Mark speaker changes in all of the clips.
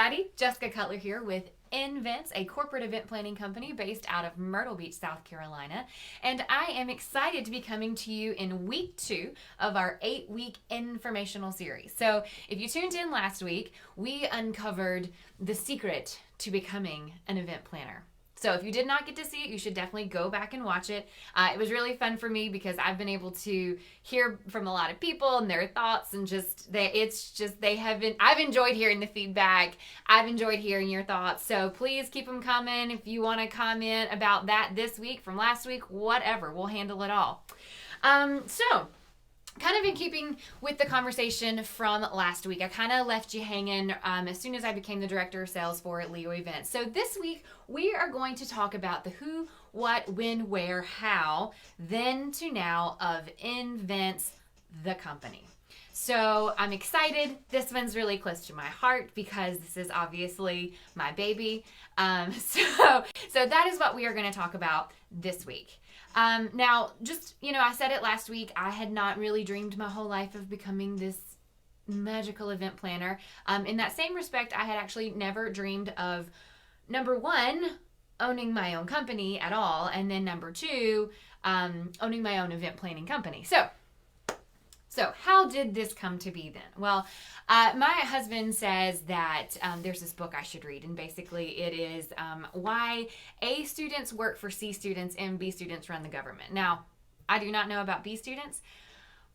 Speaker 1: everybody. Jessica Cutler here with Envents, a corporate event planning company based out of Myrtle Beach, South Carolina. And I am excited to be coming to you in week 2 of our 8-week informational series. So if you tuned in last week, we uncovered the secret to becoming an event planner. So if you did not get to see it, you should definitely go back and watch it. It was really fun for me because I've been able to hear from a lot of people and their thoughts, and I've enjoyed hearing the feedback. I've enjoyed hearing your thoughts. So please keep them coming. If you want to comment about that this week, from last week, whatever, we'll handle it all. Kind of in keeping with the conversation from last week, I kind of left you hanging as soon as I became the director of sales for Leo Events. So this week, we are going to talk about the who, what, when, where, how, then to now of Envents, the company. So I'm excited. This one's really close to my heart because this is obviously my baby. So that is what we are going to talk about this week. Now, I said it last week, I had not really dreamed my whole life of becoming this magical event planner. In that same respect, I had actually never dreamed of, number one, owning my own company at all, and then number 2, owning my own event planning company. So how did this come to be then? Well, my husband says that there's this book I should read, and basically it is why A students work for C students and B students run the government. Now, I do not know about B students,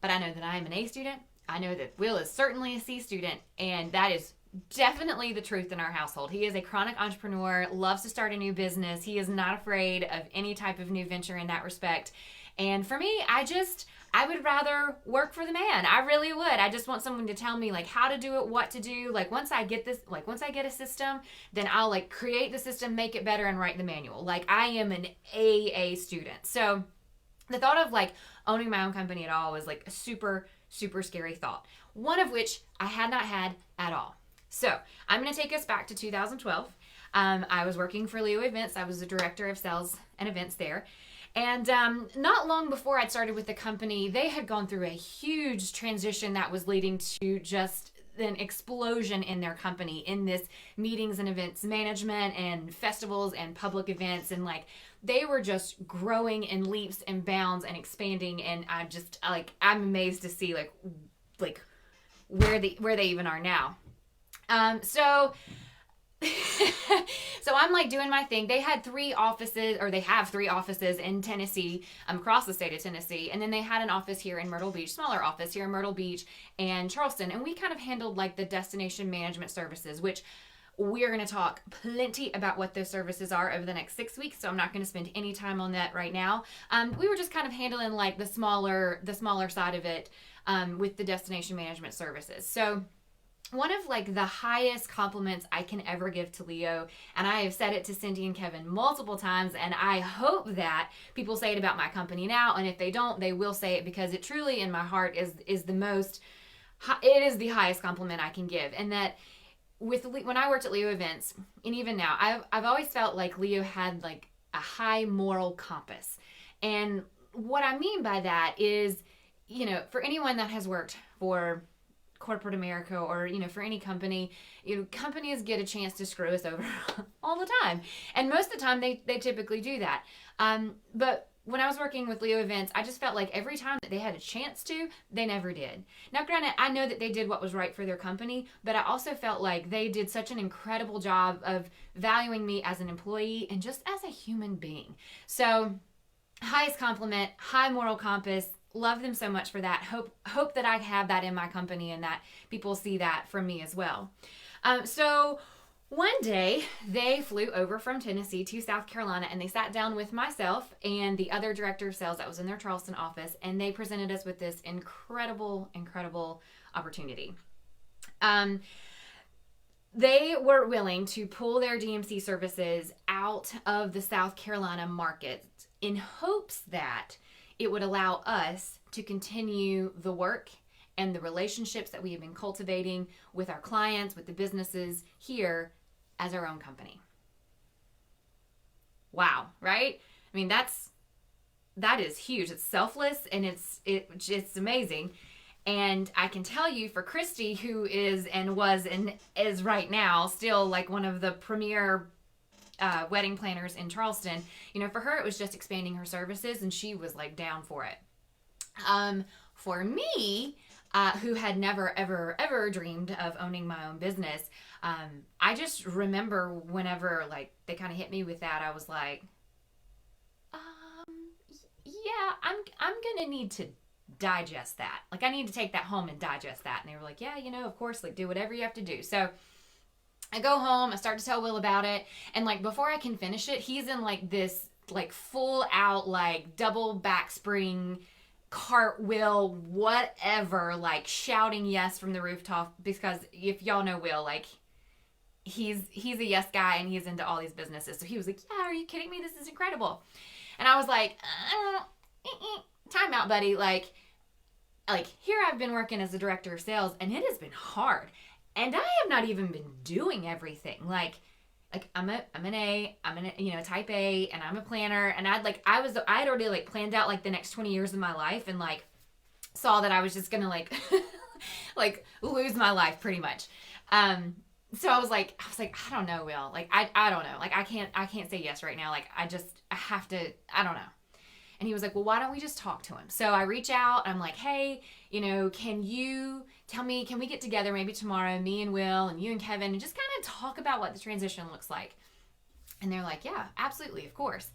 Speaker 1: but I know that I am an A student. I know that Will is certainly a C student, and that is definitely the truth in our household. He is a chronic entrepreneur, loves to start a new business. He is not afraid of any type of new venture in that respect. And for me, I would rather work for the man. I really would. I just want someone to tell me how to do it, what to do. Once I get a system, then I'll create the system, make it better, and write the manual. I am an AA student. So the thought of owning my own company at all was a super, super scary thought. One of which I had not had at all. So I'm going to take us back to 2012. I was working for Leo Events. I was the director of sales and events there. And not long before I'd started with the company, they had gone through a huge transition that was leading to just an explosion in their company in this meetings and events management and festivals and public events. And they were just growing in leaps and bounds and expanding. And I'm amazed to see where they even are now. So I'm doing my thing. They had 3 offices, or they have 3 offices in Tennessee, across the state of Tennessee. And then they had an office here in Myrtle Beach, smaller office here in Myrtle Beach and Charleston. And we kind of handled the destination management services, which we're going to talk plenty about what those services are over the next 6 weeks. So I'm not going to spend any time on that right now. We were just kind of handling the smaller side of it with the destination management services. So one of the highest compliments I can ever give to Leo, and I have said it to Cindy and Kevin multiple times, and I hope that people say it about my company now, and if they don't, they will say it, because it truly in my heart is the highest compliment I can give. And that when I worked at Leo Events, and even now, I've always felt like Leo had a high moral compass. And what I mean by that is, for anyone that has worked for corporate America, or for any company, companies get a chance to screw us over all the time, and most of the time they typically do that. But when I was working with Leo Events, I just felt like every time that they had a chance to, they never did. Now, granted, I know that they did what was right for their company, but I also felt like they did such an incredible job of valuing me as an employee and just as a human being. So, highest compliment, high moral compass. Love them so much for that. Hope that I have that in my company and that people see that from me as well. So one day they flew over from Tennessee to South Carolina, and they sat down with myself and the other director of sales that was in their Charleston office, and they presented us with this incredible opportunity. They were willing to pull their DMC services out of the South Carolina market in hopes that it would allow us to continue the work and the relationships that we have been cultivating with our clients, with the businesses here as our own company. Wow, right? I mean, that is huge. It's selfless, and it's amazing. And I can tell you for Christy, who is and was and is right now still like one of the premier wedding planners in Charleston, for her it was just expanding her services, and she was like down for it. For me, who had never ever ever dreamed of owning my own business, I just remember whenever like they kind of hit me with that, I was like, yeah, I'm gonna need to digest that. Like I need to take that home and digest that. And they were like, yeah, of course, like do whatever you have to do. So I go home, I start to tell Will about it, and like before I can finish it, he's in like this like full out like double back spring cartwheel whatever, like shouting yes from the rooftop, because if y'all know Will, like he's a yes guy and he's into all these businesses. So he was like, yeah, are you kidding me? This is incredible. And I was like, time out, buddy. Like here I've been working as a director of sales, and it has been hard. And I have not even been doing everything. Like I'm a type A, and I'm a planner, and I had already like planned out like the next 20 years of my life, and like saw that I was just gonna like like lose my life pretty much. So I was like, I don't know, Will. Like I don't know. Like I can't say yes right now. Like I have to, I don't know. And he was like, well, why don't we just talk to him? So I reach out. I'm like, hey, can you tell me, can we get together maybe tomorrow, me and Will and you and Kevin, and just kind of talk about what the transition looks like? And they're like, yeah, absolutely, of course.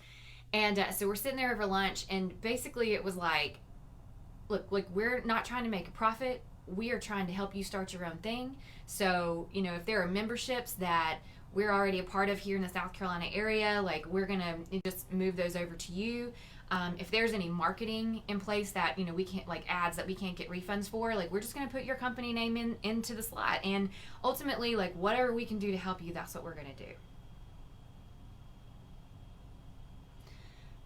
Speaker 1: And so we're sitting there over lunch, and basically it was like, look, we're not trying to make a profit. We are trying to help you start your own thing. So, if there are memberships that we're already a part of here in the South Carolina area, like we're going to just move those over to you. If there's any marketing in place that, we can't, like ads that we can't get refunds for, like we're just going to put your company name into the slot. And ultimately, like whatever we can do to help you, that's what we're going to do.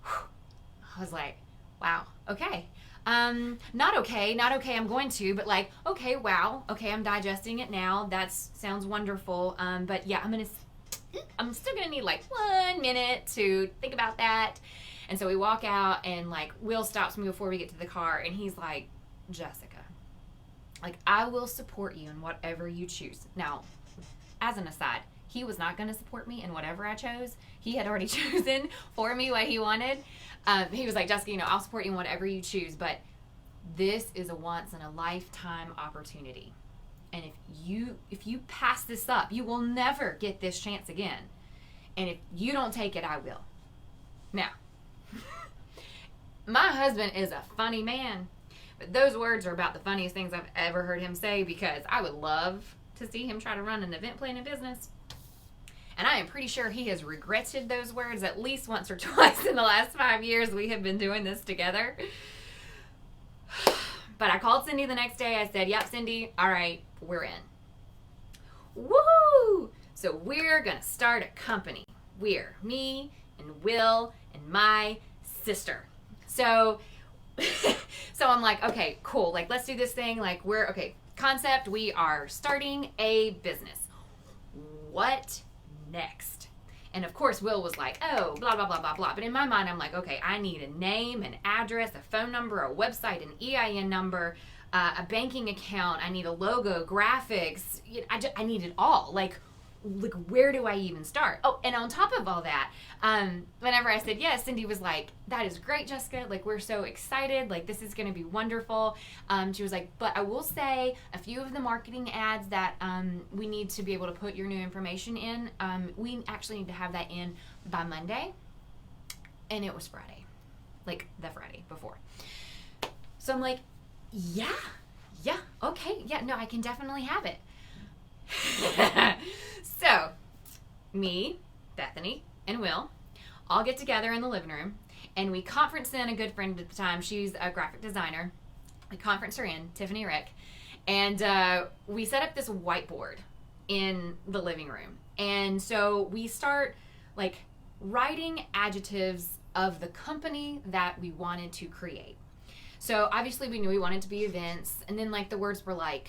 Speaker 1: I was like, wow, okay. Not okay, I'm going to, but like, okay, wow, okay, I'm digesting it now. That sounds wonderful. But yeah, I'm still going to need like 1 minute to think about that. And so we walk out, and like Will stops me before we get to the car, and he's like, Jessica, like I will support you in whatever you choose. Now, as an aside, he was not going to support me in whatever I chose. He had already chosen for me what he wanted. He was like, Jessica, I'll support you in whatever you choose, but this is a once in a lifetime opportunity. And if you pass this up, you will never get this chance again. And if you don't take it, I will. Now, my husband is a funny man, but those words are about the funniest things I've ever heard him say, because I would love to see him try to run an event planning business. And I am pretty sure he has regretted those words at least once or twice in the last 5 years we have been doing this together. But I called Cindy the next day. I said, yep, Cindy, all right, we're in. Woohoo! So we're going to start a company. We're me and Will and my sister. So I'm like, okay, cool. Like, let's do this thing. Like, concept, we are starting a business. What next? And of course, Will was like, oh, blah, blah, blah, blah, blah. But in my mind, I'm like, okay, I need a name, an address, a phone number, a website, an EIN number, a banking account. I need a logo, graphics. I need it all. Like, where do I even start? Oh, and on top of all that, whenever I said yes, Cindy was like, that is great, Jessica. Like, we're so excited. Like, this is going to be wonderful. She was like, but I will say a few of the marketing ads that we need to be able to put your new information in, we actually need to have that in by Monday. And it was Friday, like the Friday before. So I'm like, yeah, okay. Yeah, no, I can definitely have it. So, me, Bethany, and Will all get together in the living room, and we conference in a good friend at the time. She's a graphic designer. We conference her in, Tiffany Rick, and we set up this whiteboard in the living room. And so we start like writing adjectives of the company that we wanted to create. So obviously we knew we wanted to be events, and then like the words were like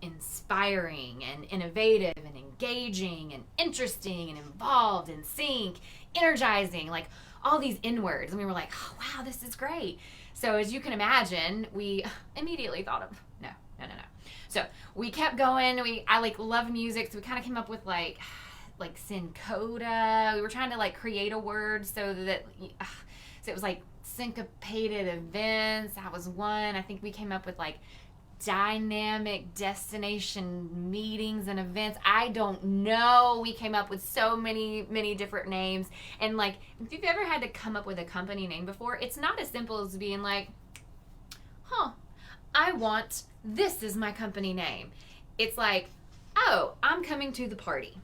Speaker 1: inspiring and innovative and engaging and interesting and involved and sync, energizing, like all these N words. And we were like, oh, wow, this is great. So as you can imagine, we immediately thought of no. So we kept going. I like love music, so we kind of came up with like syncoda. We were trying to like create a word so it was like syncopated events. That was one. I think we came up with like dynamic destination meetings and events. I don't know. We came up with so many different names. And like, if you've ever had to come up with a company name before, it's not as simple as being like, this is my company name. It's like, oh, I'm coming to the party.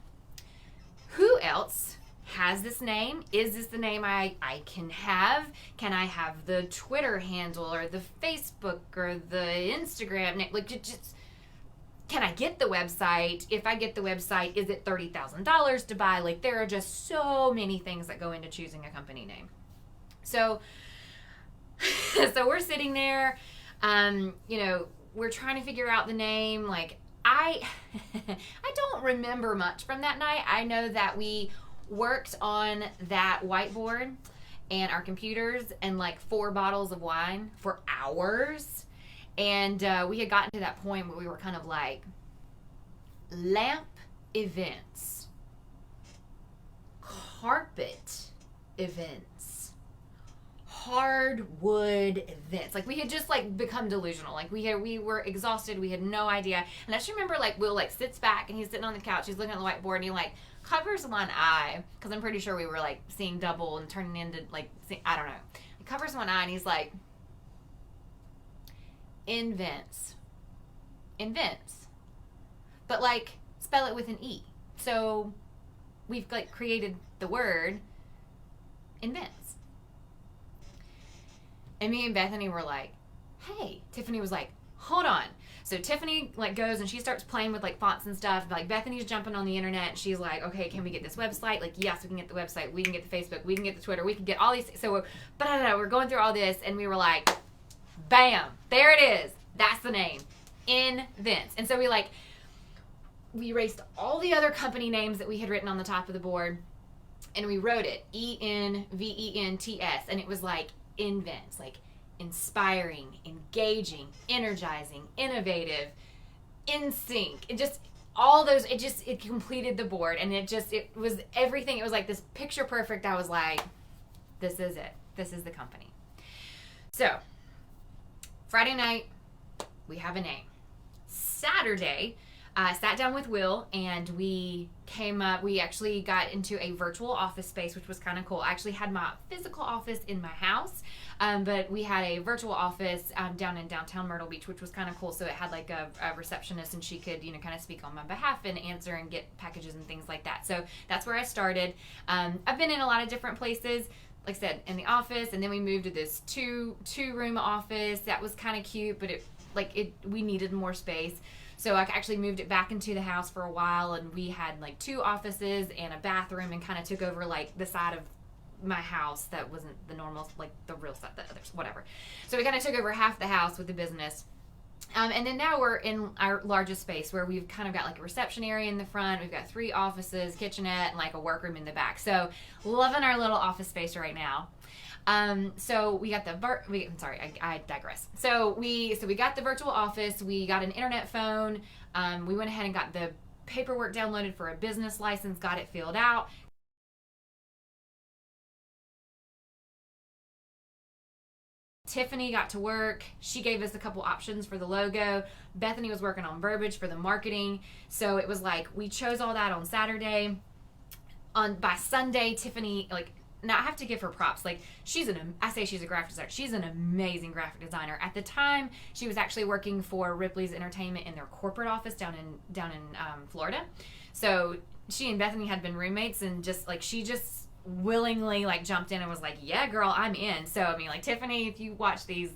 Speaker 1: Who else has this name? Is this the name I can have? Can I have the Twitter handle or the Facebook or the Instagram name? Like, just can I get the website? If I get the website, is it $30,000 to buy? Like, there are just so many things that go into choosing a company name. So we're sitting there, we're trying to figure out the name. Like, I don't remember much from that night. I know that we worked on that whiteboard and our computers and like 4 bottles of wine for hours. And we had gotten to that point where we were kind of like, lamp events, carpet events, hardwood events. Like, we had just like become delusional. Like, we were exhausted. We had no idea. And I just remember like Will like sits back and he's sitting on the couch. He's looking at the whiteboard and he like covers one eye, because I'm pretty sure we were like seeing double and turning into like, I don't know. He covers one eye and he's like, Envents. But like, spell it with an E. So we've like created the word Envents. And me and Bethany were like, hey. Tiffany was like, hold on. So Tiffany like goes and she starts playing with like fonts and stuff. Like, Bethany's jumping on the internet and she's like, okay, can we get this website? Like, yes, we can get the website. We can get the Facebook. We can get the Twitter. We can get all these. So we're going through all this and we were like, bam, there it is. That's the name. Envents. And so we erased all the other company names that we had written on the top of the board and we wrote it Envents, and it was like Envents, like inspiring, engaging, energizing, innovative, in sync. It just, all those, it completed the board, and it was everything. It was like this picture perfect. I was like, this is it. This is the company. So Friday night, we have a name. Saturday, I sat down with Will and we actually got into a virtual office space, which was kind of cool. I actually had my physical office in my house, but we had a virtual office down in downtown Myrtle Beach, which was kind of cool. So it had like a receptionist, and she could, kind of speak on my behalf and answer and get packages and things like that. So that's where I started. I've been in a lot of different places, like I said, in the office, and then we moved to this two-room office. That was kind of cute, but we needed more space. So I actually moved it back into the house for a while, and we had like 2 offices and a bathroom, and kind of took over like the side of my house that wasn't the normal, like the real side, the others, whatever. So we kind of took over half the house with the business. And then now we're in our largest space, where we've kind of got like a reception area in the front. We've got 3 offices, kitchenette, and like a workroom in the back. So loving our little office space right now. So we got I digress. So we got the virtual office. We got an internet phone. We went ahead and got the paperwork downloaded for a business license, got it filled out. Tiffany got to work. She gave us a couple options for the logo. Bethany was working on verbiage for the marketing. So it was like, we chose all that on Saturday. By Sunday, Tiffany, now I have to give her props. Like, I say she's a graphic designer. She's an amazing graphic designer. At the time, she was actually working for Ripley's Entertainment in their corporate office down in Florida. So she and Bethany had been roommates, and she just willingly jumped in and was like, yeah, girl, I'm in. So I mean, Tiffany, if you watch these,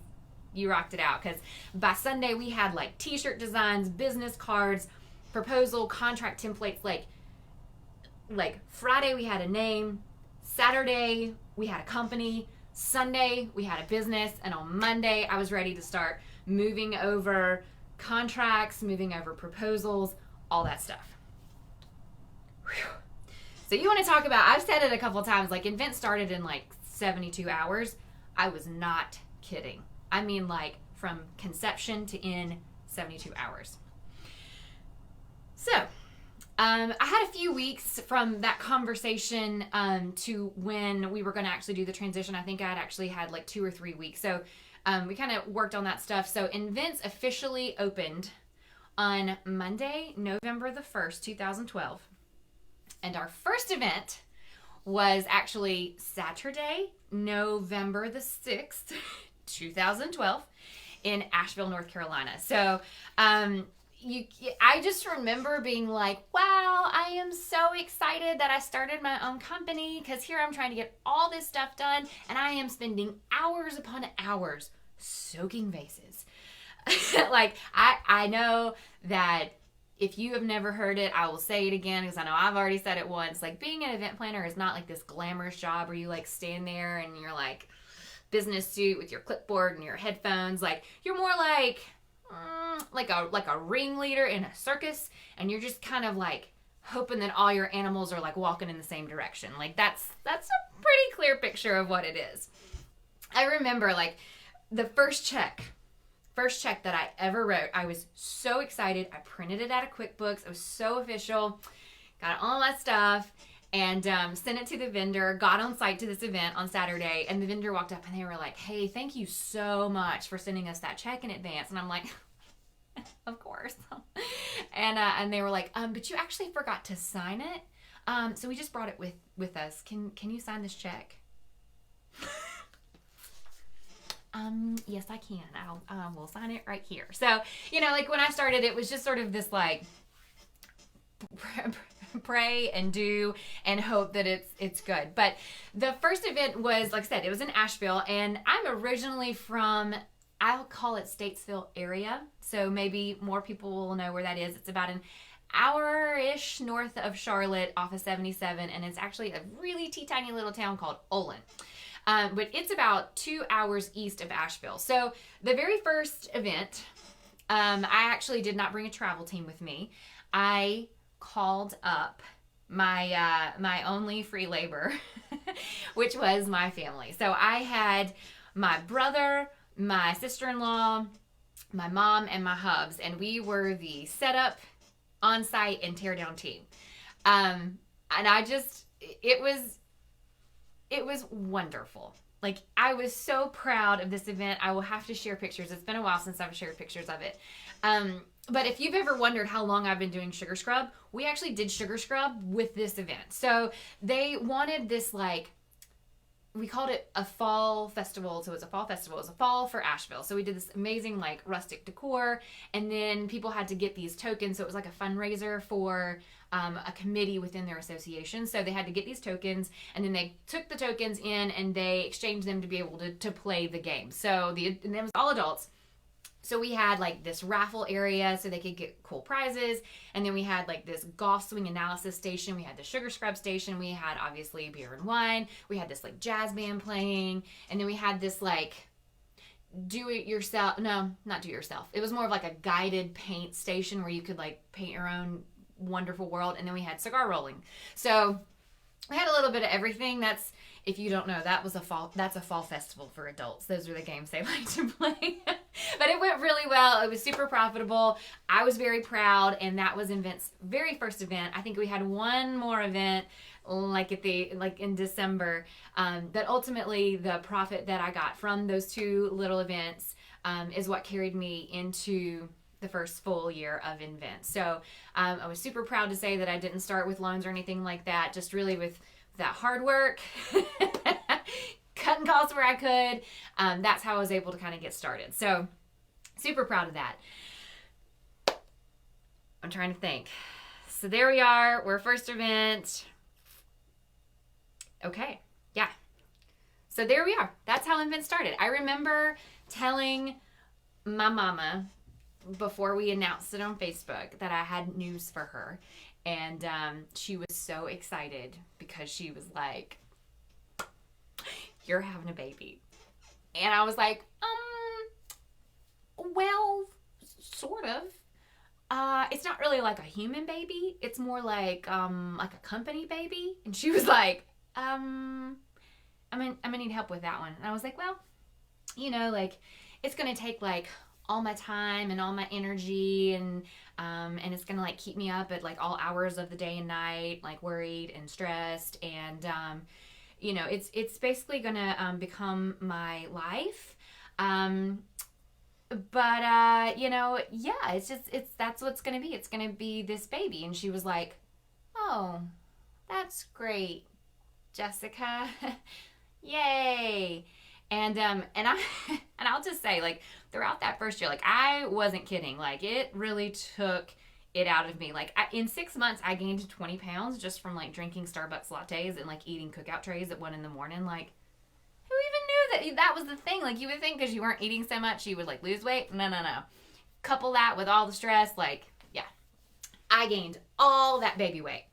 Speaker 1: you rocked it out, because by Sunday we had t-shirt designs, business cards, proposal, contract templates. Like Friday we had a name, Saturday we had a company, Sunday we had a business, and on Monday I was ready to start moving over contracts, moving over proposals, all that stuff. Whew. So you want to talk about, I've said it a couple of times, Envents started in 72 hours. I was not kidding. I mean, like, from conception to in 72 hours. So, I had a few weeks from that conversation to when we were going to actually do the transition. I think I had actually had like 2 or 3 weeks. So, we kind of worked on that stuff. So, Envents officially opened on Monday, November the 1st, 2012. And our first event was actually Saturday, November the 6th, 2012, in Asheville, North Carolina. So, I just remember being like, wow, I am so excited that I started my own company, because here I'm trying to get all this stuff done, and I am spending hours upon hours soaking vases. Like, I know that if you have never heard it, I will say it again, because I know I've already said it once. Like, being an event planner is not like this glamorous job where you like stand there and you're like business suit with your clipboard and your headphones. Like, you're more like a ringleader in a circus, and you're just kind of like hoping that all your animals are like walking in the same direction. Like, that's a pretty clear picture of what it is. I remember like the first check that I ever wrote, I was so excited. I printed it out of QuickBooks. It was so official. Got all that stuff and sent it to the vendor. Got on site to this event on Saturday, and the vendor walked up and they were like, "Hey, thank you so much for sending us that check in advance." And I'm like, "Of course." And they were like, "But you actually forgot to sign it. So we just brought it with us. Can you sign this check?" Yes, I can. We'll sign it right here. So, like when I started, it was just sort of this like pray and do and hope that it's good. But the first event was, like I said, it was in Asheville, and I'm originally from, I'll call it Statesville area. So maybe more people will know where that is. It's about an hour-ish north of Charlotte off of 77, and it's actually a really teeny-tiny little town called Olin. But it's about 2 hours east of Asheville. So the very first event, I actually did not bring a travel team with me. I called up my only free labor, which was my family. So I had my brother, my sister-in-law, my mom, and my hubs, and we were the setup, on-site, and tear-down team. And it was wonderful. Like, I was so proud of this event. I will have to share pictures. It's been a while since I've shared pictures of it. But if you've ever wondered how long I've been doing Sugar Scrub, we actually did Sugar Scrub with this event. So they wanted this, like, we called it a fall festival. So it's a fall festival. It was a fall for Asheville. So we did this amazing, like, rustic decor. And then people had to get these tokens. So it was like a fundraiser for a committee within their association. So they had to get these tokens, and then they took the tokens in and they exchanged them to be able to play the game. So and it was all adults. So we had like this raffle area so they could get cool prizes. And then we had like this golf swing analysis station. We had the Sugar Scrub station. We had obviously beer and wine. We had this like jazz band playing. And then we had this like do it yourself. No, not do it yourself. It was more of like a guided paint station where you could like paint your own wonderful world. And then we had cigar rolling. So we had a little bit of everything. That's, if you don't know, that's a fall festival for adults. Those are the games they like to play. But it went really well. It was super profitable. I was very proud, and that was Envents' very first event. I think we had one more event like in December. But ultimately the profit that I got from those two little events is what carried me into the first full year of Envents. So I was super proud to say that I didn't start with loans or anything like that, just really with that hard work, cutting costs where I could. That's how I was able to kind of get started. So super proud of that. I'm trying to think. So there we are. We're first event. Okay. Yeah. So there we are. That's how Envents started. I remember telling my mama before we announced it on Facebook that I had news for her. And she was so excited because she was like, "You're having a baby." And I was like, well, sort of. It's not really like a human baby. It's more like a company baby. And she was like, I'm gonna need help with that one. And I was like, well, like it's going to take like all my time and all my energy, and it's going to like keep me up at like all hours of the day and night, like worried and stressed. And, it's basically going to become my life. Yeah, that's what's going to be. It's going to be this baby. And she was like, oh, that's great, Jessica. Yay. And I and I'll just say, like, throughout that first year, like, I wasn't kidding. Like, it really took it out of me. Like, in 6 months, I gained 20 pounds just from like drinking Starbucks lattes and like eating cookout trays at 1 a.m. Like, who even knew that was the thing? Like, you would think because you weren't eating so much, you would like lose weight. No. Couple that with all the stress, like, yeah, I gained all that baby weight.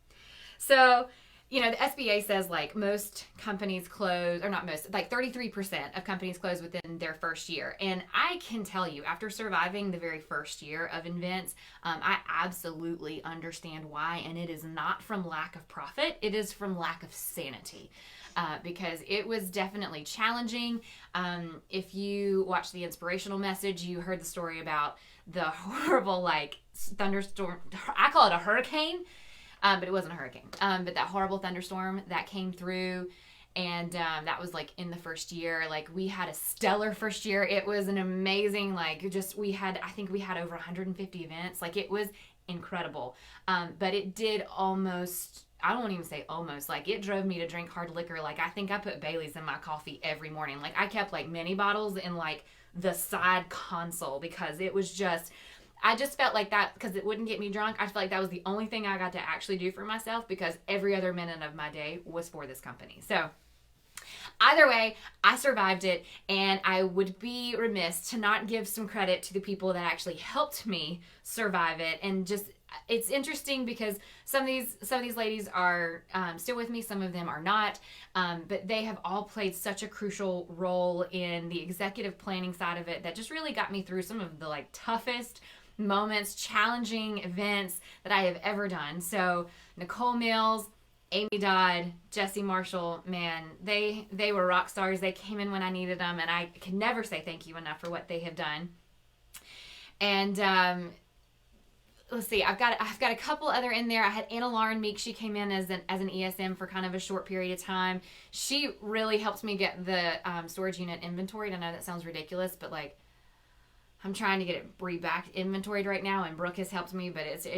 Speaker 1: So, the SBA says like most companies close, or not most, like 33% of companies close within their first year. And I can tell you, after surviving the very first year of Envents, I absolutely understand why. And it is not from lack of profit, it is from lack of sanity. Because it was definitely challenging. If you watched the inspirational message, you heard the story about the horrible like thunderstorm. I call it a hurricane. But it wasn't a hurricane. But that horrible thunderstorm that came through, and that was like in the first year. Like, we had a stellar first year. It was an amazing, I think we had over 150 events. Like, it was incredible. But it did almost, I don't even say almost, like, it drove me to drink hard liquor. Like, I think I put Bailey's in my coffee every morning. Like, I kept like mini bottles in like the side console because it was just, I just felt like that, because it wouldn't get me drunk. I felt like that was the only thing I got to actually do for myself, because every other minute of my day was for this company. So either way, I survived it, and I would be remiss to not give some credit to the people that actually helped me survive it. And just, it's interesting because some of these ladies are still with me, some of them are not, but they have all played such a crucial role in the executive planning side of it that just really got me through some of the like toughest moments, challenging events that I have ever done. So Nicole Mills, Amy Dodd, Jesse Marshall, man, they were rock stars. They came in when I needed them, and I can never say thank you enough for what they have done. And let's see, I've got a couple other in there. I had Anna Lauren Meek. She came in as an ESM for kind of a short period of time. She really helped me get the storage unit inventoried. I know that sounds ridiculous, but like, I'm trying to get it back inventoried right now, and Brooke has helped me, but it's a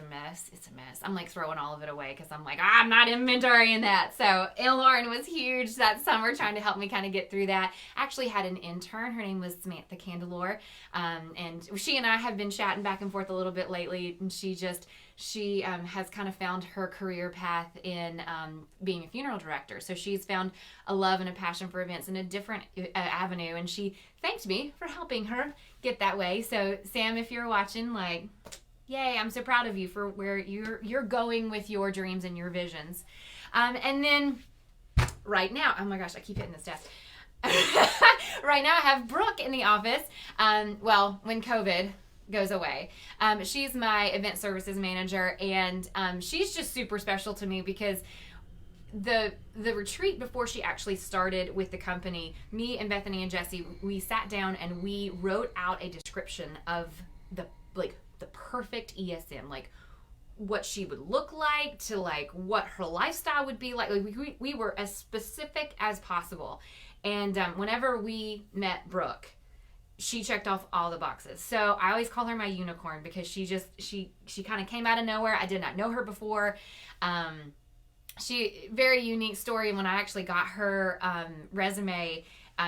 Speaker 1: mess. It's a mess. I'm like throwing all of it away because I'm like, I'm not inventorying that. So Anna Lauren was huge that summer, trying to help me kind of get through that. Actually had an intern. Her name was Samantha Candelore, and she and I have been chatting back and forth a little bit lately, and she has kind of found her career path in being a funeral director. So she's found a love and a passion for events in a different avenue, and she thanked me for helping her get that way. So Sam, if you're watching, like, yay, I'm so proud of you for where you're going with your dreams and your visions. And then right now, oh my gosh, I keep hitting this desk. Right now I have Brooke in the office. When COVID goes away. She's my event services manager, and she's just super special to me because the retreat before she actually started with the company, me and Bethany and Jesse, we sat down and we wrote out a description of the perfect ESM, like what she would look like, to like what her lifestyle would be like. We were as specific as possible. And whenever we met Brooke, she checked off all the boxes. So I always call her my unicorn because she kind of came out of nowhere. I did not know her before. She very unique story. When I actually got her resume,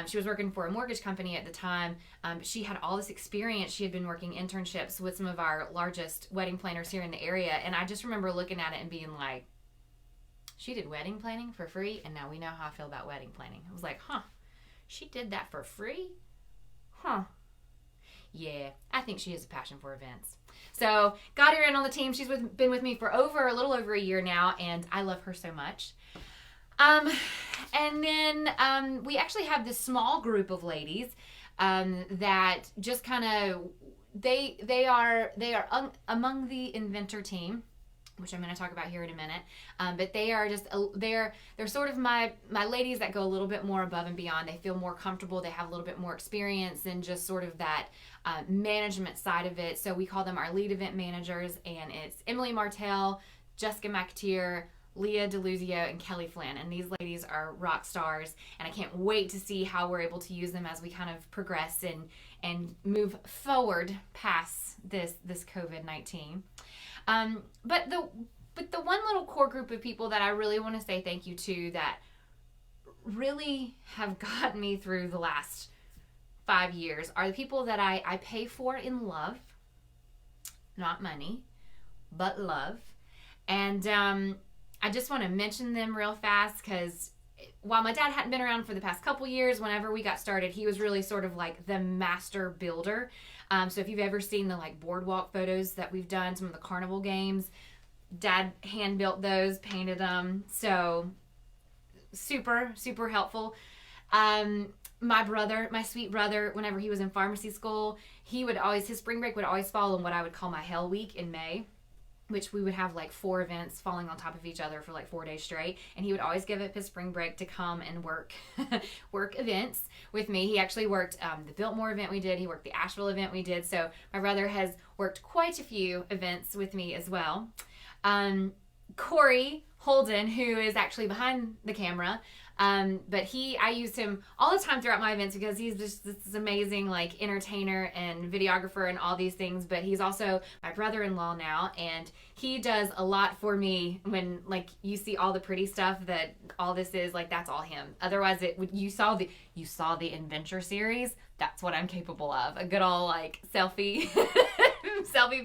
Speaker 1: she was working for a mortgage company at the time. She had all this experience. She had been working internships with some of our largest wedding planners here in the area. And I just remember looking at it and being like, she did wedding planning for free, and now we know how I feel about wedding planning. I was like, she did that for free? Yeah, I think she has a passion for events. So got her in on the team. She's been with me for a little over a year now, and I love her so much. And then we actually have this small group of ladies that just kind of they are among the inventor team. which I'm going to talk about here in a minute. But they are just they're sort of my ladies that go a little bit more above and beyond. They feel more comfortable. They have a little bit more experience in just sort of that management side of it. So we call them our lead event managers, and it's Emily Martell, Jessica McAteer, Leah DeLuzio, and Kelly Flynn. And these ladies are rock stars, and I can't wait to see how we're able to use them as we kind of progress and move forward past this COVID-19. But the one little core group of people that I really want to say thank you to, that really have gotten me through the last 5 years, are the people that I pay for in love, not money, but love. And I just want to mention them real fast, because while my dad hadn't been around for the past couple years, whenever we got started, he was really sort of like the master builder. So if you've ever seen the like boardwalk photos that we've done, some of the carnival games, Dad hand built those, painted them. So super, super helpful. My brother, my sweet brother, whenever he was in pharmacy school, his spring break would always fall in what I would call my hell week in May, which we would have like 4 events falling on top of each other for like 4 days straight. And he would always give up his spring break to come and work events with me. He actually worked the Biltmore event we did. He worked the Asheville event we did. So my brother has worked quite a few events with me as well. Corey Holden, who is actually behind the camera, but I use him all the time throughout my events, because he's just this amazing like entertainer and videographer and all these things. But he's also my brother-in-law now, and he does a lot for me. When like you see all the pretty stuff that all this is, like that's all him. Otherwise, you saw the Adventure series. That's what I'm capable of. A good old like selfie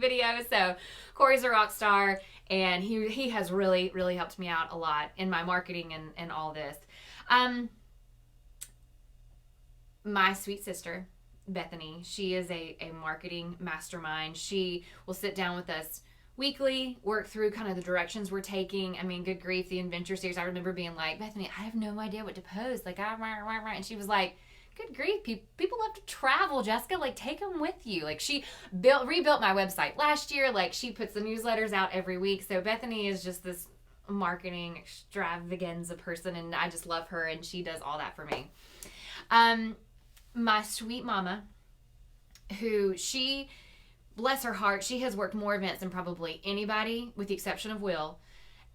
Speaker 1: video. So Corey's a rock star, and he has really, really helped me out a lot in my marketing and all this. My sweet sister, Bethany, she is a marketing mastermind. She will sit down with us weekly, work through kind of the directions we're taking. I mean, good grief, the Adventure series, I remember being like, Bethany, I have no idea what to post. Like, and she was like, good grief, people love to travel, Jessica. Like, take them with you. Like, she rebuilt my website last year. Like, she puts the newsletters out every week. So Bethany is just this marketing extravaganza person, and I just love her, and she does all that for me. My sweet mama, who bless her heart, she has worked more events than probably anybody, with the exception of Will.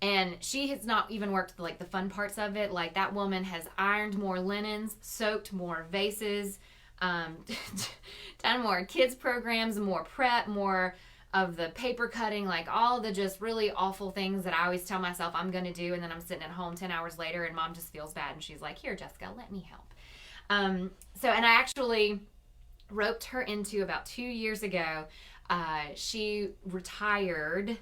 Speaker 1: And she has not even worked like the fun parts of it. Like, that woman has ironed more linens, soaked more vases, done more kids programs, more prep, more of the paper cutting, like all the just really awful things that I always tell myself I'm going to do. And then I'm sitting at home 10 hours later, and Mom just feels bad. And she's like, here, Jessica, let me help. And I actually roped her into, about 2 years ago, she retired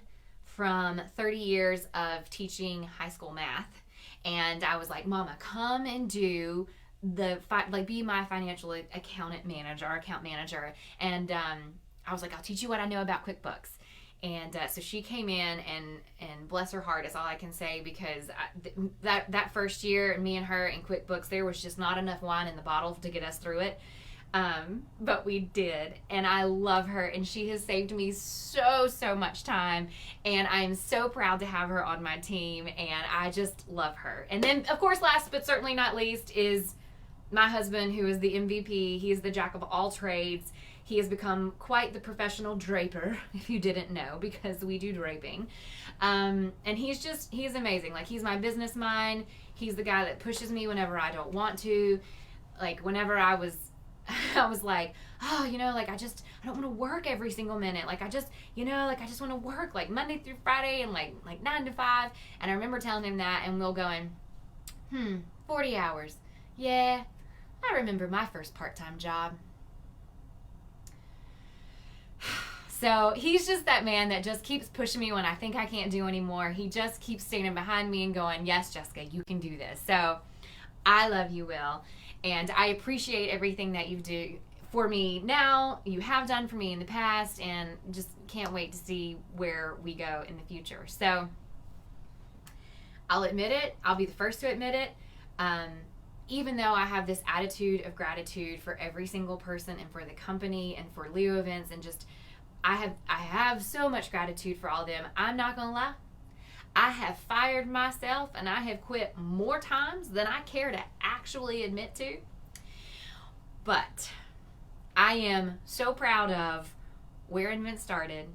Speaker 1: from 30 years of teaching high school math. And I was like, Mama, come and do be my financial account manager. And I was like, I'll teach you what I know about QuickBooks. And so she came in, and bless her heart is all I can say, because that first year, me and her in QuickBooks, there was just not enough wine in the bottle to get us through it. But we did, and I love her, and she has saved me so much time, and I am so proud to have her on my team, and I just love her. And then, of course, last but certainly not least is my husband, who is the MVP. He is the jack of all trades. He has become quite the professional draper, if you didn't know, because we do draping. And he's amazing. Like, he's my business mind. He's the guy that pushes me whenever I don't want to. Like, whenever I was like, oh, like, I don't want to work every single minute. Like, I just want to work like Monday through Friday and like 9 to 5. And I remember telling him that, and Will going, 40 hours. Yeah, I remember my first part-time job. So he's just that man that just keeps pushing me when I think I can't do anymore. He just keeps standing behind me and going, yes, Jessica, you can do this. So I love you, Will. And I appreciate everything that you do for me now, you have done for me in the past, and just can't wait to see where we go in the future. So I'll admit it. I'll be the first to admit it. Even though I have this attitude of gratitude for every single person and for the company and for Leo Events, and just I have so much gratitude for all of them. I'm not going to lie. I have fired myself and I have quit more times than I care to actually admit to. But I am so proud of where Envents started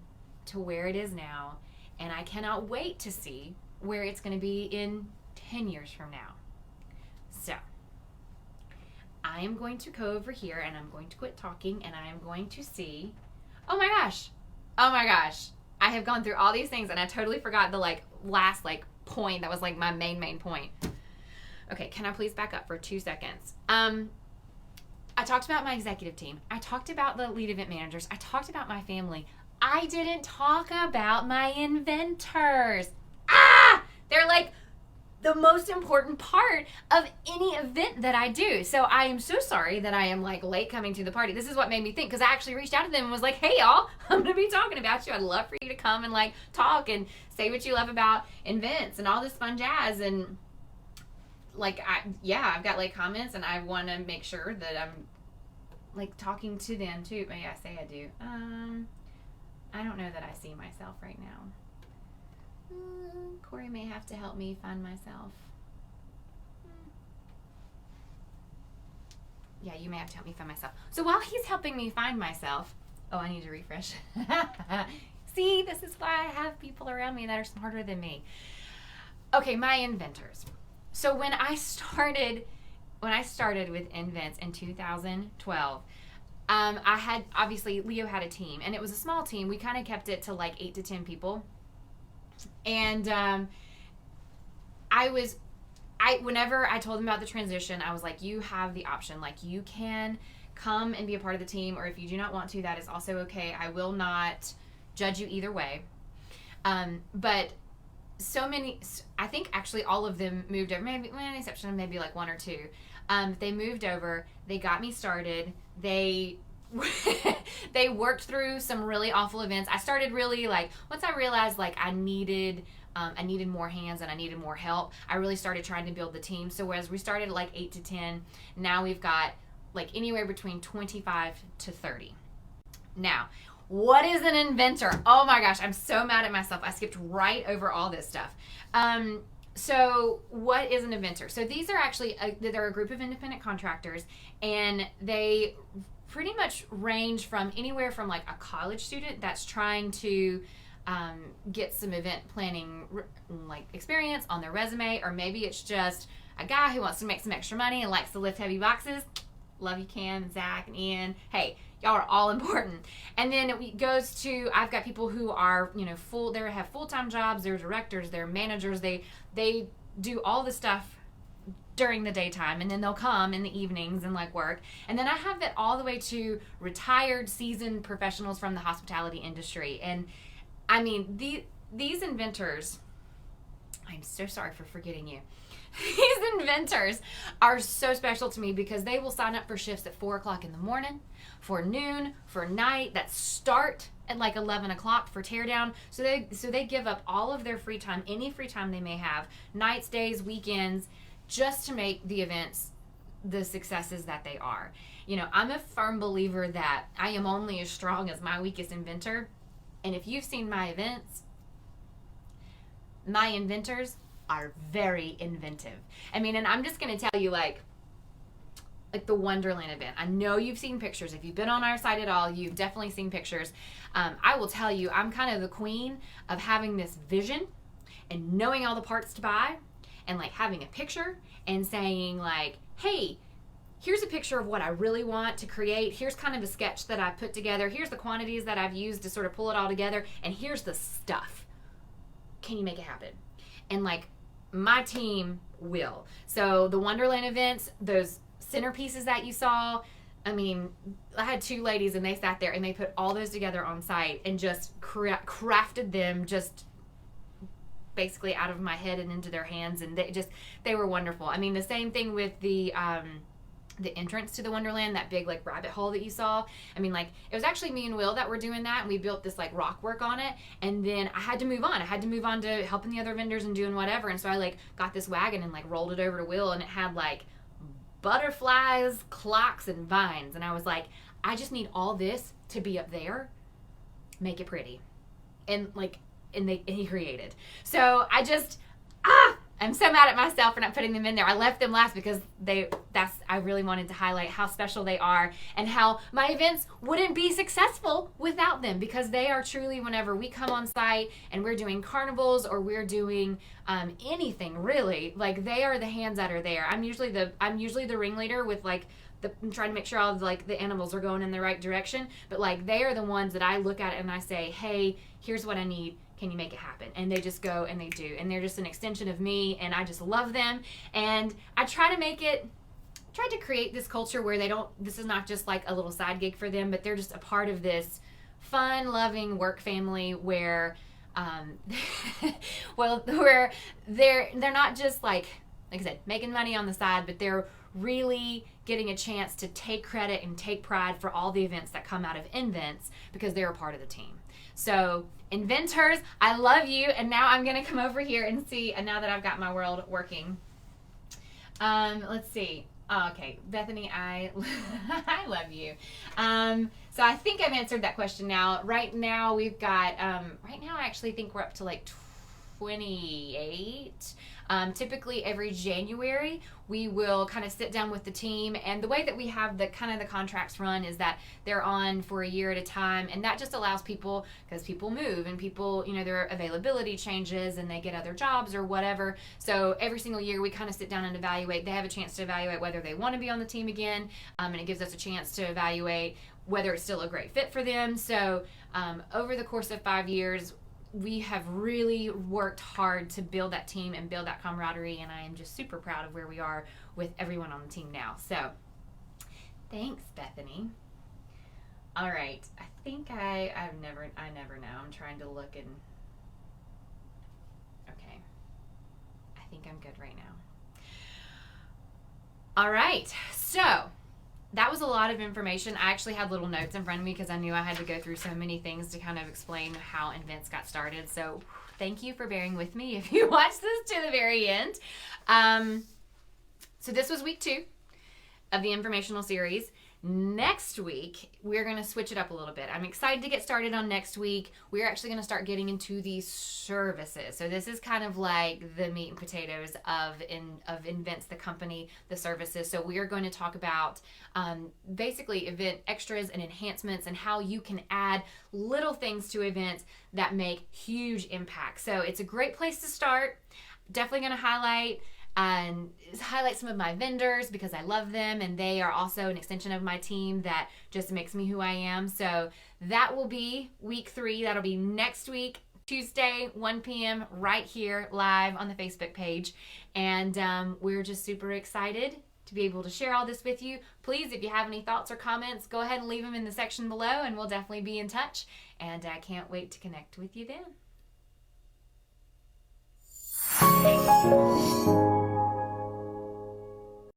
Speaker 1: to where it is now, and I cannot wait to see where it's going to be in 10 years from now. So, I am going to go over here and I'm going to quit talking and I am going to see, oh my gosh, I have gone through all these things and I totally forgot the last point that was my main point. Okay, can I please back up for 2 seconds? I talked about my executive team. I talked about the lead event managers. I talked about my family. I didn't talk about my inventors. They're the most important part of any event that I do. So I am so sorry that I am late coming to the party. This is what made me think, because I actually reached out to them and was like, hey y'all, I'm going to be talking about you. I'd love for you to come and talk and say what you love about Envents and all this fun jazz. And I've got comments and I want to make sure that I'm talking to them too. May I say I do? I don't know that I see myself right now. Corey may have to help me find myself. Yeah, you may have to help me find myself. So while he's helping me find myself, I need to refresh. See, this is why I have people around me that are smarter than me. Okay, my inventors. So when I started with Envents in 2012, I had, obviously, Leo had a team, and it was a small team. We kind of kept it to 8 to 10 people. And whenever I told them about the transition, I was like, you have the option. You can come and be a part of the team, or if you do not want to, that is also okay. I will not judge you either way. But so many, I think actually all of them moved over, maybe with an exception of maybe 1 or 2. They moved over, they got me started, they they worked through some really awful events. I started really once I realized I needed more hands and I needed more help, I really started trying to build the team. So whereas we started at 8 to 10, now we've got anywhere between 25 to 30. Now, what is an inventor? Oh my gosh, I'm so mad at myself. I skipped right over all this stuff. So what is an inventor? So these are actually, they're a group of independent contractors, and they pretty much range from anywhere from a college student that's trying to get some event planning experience on their resume, or maybe it's just a guy who wants to make some extra money and likes to lift heavy boxes. Love you, Cam, Zach, and Ian. Hey, y'all are all important. And then it goes to, I've got people who are, they have full-time jobs, they're directors, they're managers, they do all the stuff during the daytime, and then they'll come in the evenings and work. And then I have it all the way to retired, seasoned professionals from the hospitality industry. And I mean, these inventors, I'm so sorry for forgetting you. These inventors are so special to me because they will sign up for shifts at 4 o'clock in the morning, for noon, for night, that start at 11 o'clock for teardown. So they give up all of their free time, any free time they may have, nights, days, weekends, just to make the events the successes that they are. I'm a firm believer that I am only as strong as my weakest inventor. And if you've seen my events, my inventors are very inventive. I mean, and I'm just going to tell you the Wonderland event. I know you've seen pictures. If you've been on our site at all, you've definitely seen pictures. I will tell you, I'm kind of the queen of having this vision and knowing all the parts to buy, and having a picture and saying hey, here's a picture of what I really want to create. Here's kind of a sketch that I put together. Here's the quantities that I've used to sort of pull it all together. And here's the stuff. Can you make it happen? And my team will. So the Wonderland events, those centerpieces that you saw, I mean, I had 2 ladies and they sat there and they put all those together on site and just crafted them just basically out of my head and into their hands, and they were wonderful. I mean, the same thing with the entrance to the Wonderland, that big rabbit hole that you saw. I mean, it was actually me and Will that were doing that, and we built this rock work on it, and then I had to move on to helping the other vendors and doing whatever. And so I got this wagon and rolled it over to Will, and it had butterflies, clocks, and vines, and I was like, I just need all this to be up there, make it pretty. And and he created. So I'm so mad at myself for not putting them in there. I left them last because I really wanted to highlight how special they are and how my events wouldn't be successful without them, because they are truly, whenever we come on site and we're doing carnivals or we're doing anything really, like they are the hands that are there. I'm usually the ringleader with like I'm trying to make sure all of like the animals are going in the right direction, but like they are the ones that I look at and I say, hey, here's what I need. Can you make it happen? And they just go and they do. And they're just an extension of me, and I just love them. And I try to create this culture where this is not just like a little side gig for them, but they're just a part of this fun, loving work family where, where they're not just like I said, making money on the side, but they're really getting a chance to take credit and take pride for all the events that come out of Envents because they're a part of the team. So inventors, I love you. And now I'm going to come over here and see, and now that I've got my world working, let's see. Oh, okay, Bethany, I love you. So I think I've answered that question now. Right now we've got, right now I actually think we're up to like 28. Typically every January we will kind of sit down with the team, and the way that we have the contracts run is that they're on for a year at a time, and that just allows people, because people move and people, their availability changes and they get other jobs or whatever. So every single year we kind of sit down and evaluate. They have a chance to evaluate whether they want to be on the team again, and it gives us a chance to evaluate whether it's still a great fit for them. So over the course of 5 years, we have really worked hard to build that team and build that camaraderie, and I am just super proud of where we are with everyone on the team now. So thanks, Bethany. All right, I think I never know. I'm trying to look, and okay, I think I'm good right now. All right, so that was a lot of information. I actually had little notes in front of me because I knew I had to go through so many things to kind of explain how Envents got started. So thank you for bearing with me if you watched this to the very end. So this was week 2 of the informational series. Next week, we're going to switch it up a little bit. I'm excited to get started on next week. We're actually going to start getting into the services. So this is kind of like the meat and potatoes of Envents, the company, the services. So we are going to talk about basically event extras and enhancements and how you can add little things to events that make huge impact. So it's a great place to start. Definitely going to highlight some of my vendors because I love them, and they are also an extension of my team that just makes me who I am. So that will be week 3. That'll be next week, Tuesday, 1 p.m. right here live on the Facebook page. And we're just super excited to be able to share all this with you. Please, if you have any thoughts or comments, go ahead and leave them in the section below, and we'll definitely be in touch. And I can't wait to connect with you then.